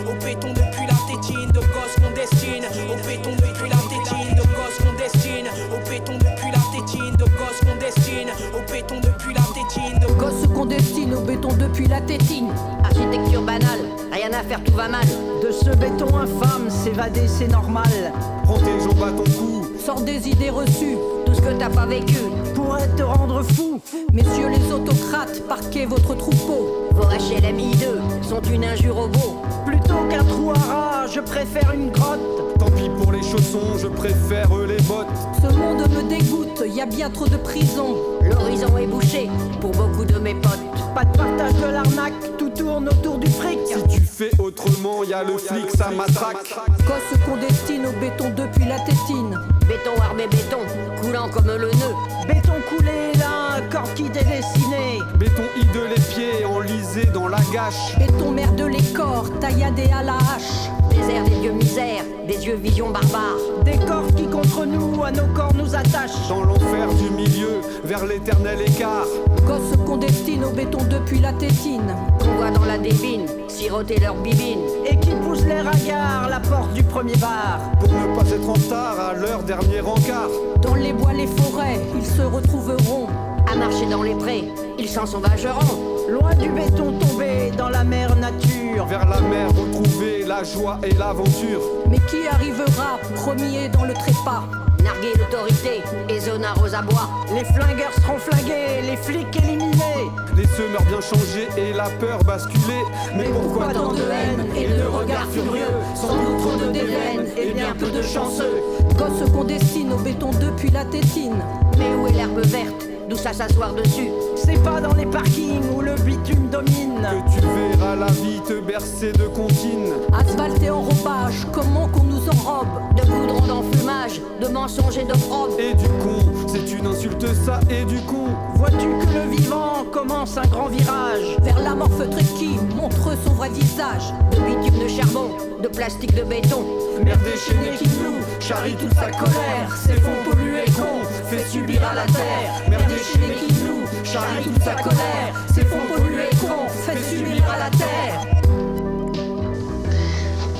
au béton depuis la tétine de gosse qu'on destine, au béton depuis la tétine de gosse qu'on destine, au béton depuis la tétine de gosse qu'on destine, au béton depuis la tétine de gosse qu'on destine, au béton depuis la tétine. Architecture banale, rien à faire, tout va mal. De ce béton infâme, s'évader c'est normal. Prends tes jambes à ton cou, sors des idées reçues, tout ce que t'as pas vécu pourrait te rendre fou. Messieurs les autocrates, parquez votre troupeau. Vos HLMI2 sont une injure au beau. Plutôt qu'un trou à rat, je préfère une grotte. Tant pis pour les chaussons, je préfère les bottes. Ce monde me dégoûte, y a bien trop de prisons. L'horizon est bouché pour beaucoup de mes potes. Pas de partage de l'arnaque, tout tourne autour du fric. Si tu fais autrement, y a le flic, ça matraque. Gosse qu'on destine, au béton depuis la tétine. Béton armé béton, coulant comme le nœud. Béton coulé là, un corps qui t'est dessiné. Béton hideux les pieds, enlisés dans la gâche. Béton merde les corps, tailladés à la hache. Désert des dieux misères, des yeux visions barbares. Des corps qui contre nous, à nos corps nous attachent. Dans l'enfer du milieu, vers l'éternel écart. Gosse qu'on destine, au béton depuis la tétine. Qu'on voit dans la débine, siroter leur bibine. Et qui pousse les ragards, la porte du premier bar. Pour ne pas être en retard à leur dernier encart. Dans les bois, les forêts, ils se retrouveront. À marcher dans les prés, ils s'en sauvageront. Loin du béton tombé, dans la mer nature. Vers la mer retrouver la joie et l'aventure. Mais qui arrivera premier dans le trépas? Narguer l'autorité et zonard aux abois. Les flingueurs seront flingués, les flics éliminés. Les semeurs bien changés et la peur basculée. Mais pourquoi tant de haine et de regards furieux? Sans doute trop de déveine et bien peu de chanceux. Gosse qu'on destine, au béton depuis la tétine. Mais où est l'herbe verte? D'où ça s'asseoir dessus? C'est pas dans les parkings où le bitume domine que tu verras la vie te bercer de comptines. Asphalte et enrobage, comment qu'on nous enrobe? De goudron d'enfumage, de mensonges et d'opprobre. Et du con, c'est une insulte ça, et du con. Vois-tu que le vivant commence un grand virage vers l'amorphe qui montre son vrai visage. De bitume de charbon, de plastique de béton. Merde déchaînée qui nous charrie toute sa colère. Ses fonds pollués con, fait subir à la terre. Merde déchaînée qui nous charrie toute sa colère. Ses fonds pollués con, fait subir à la terre.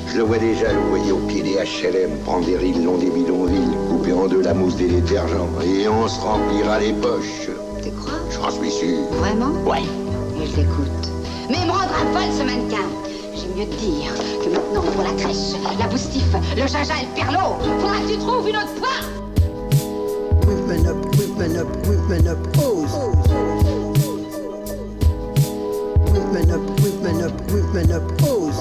Je le vois déjà, le voyer au pied des HLM, prendre des rides long des bidonvilles, couper en deux la mousse des détergents, et on se remplira les poches. Tu crois? J'en suis sûr. Vraiment? Ouais. Et je l'écoute. Mais il me rendra folle ce mannequin. J'ai mieux de dire que maintenant pour la crèche, la boustif, le jaja et le perlot, faudra que tu trouves une autre fois. Women up, women up, women up, pose. Women up, women up, women up, pose.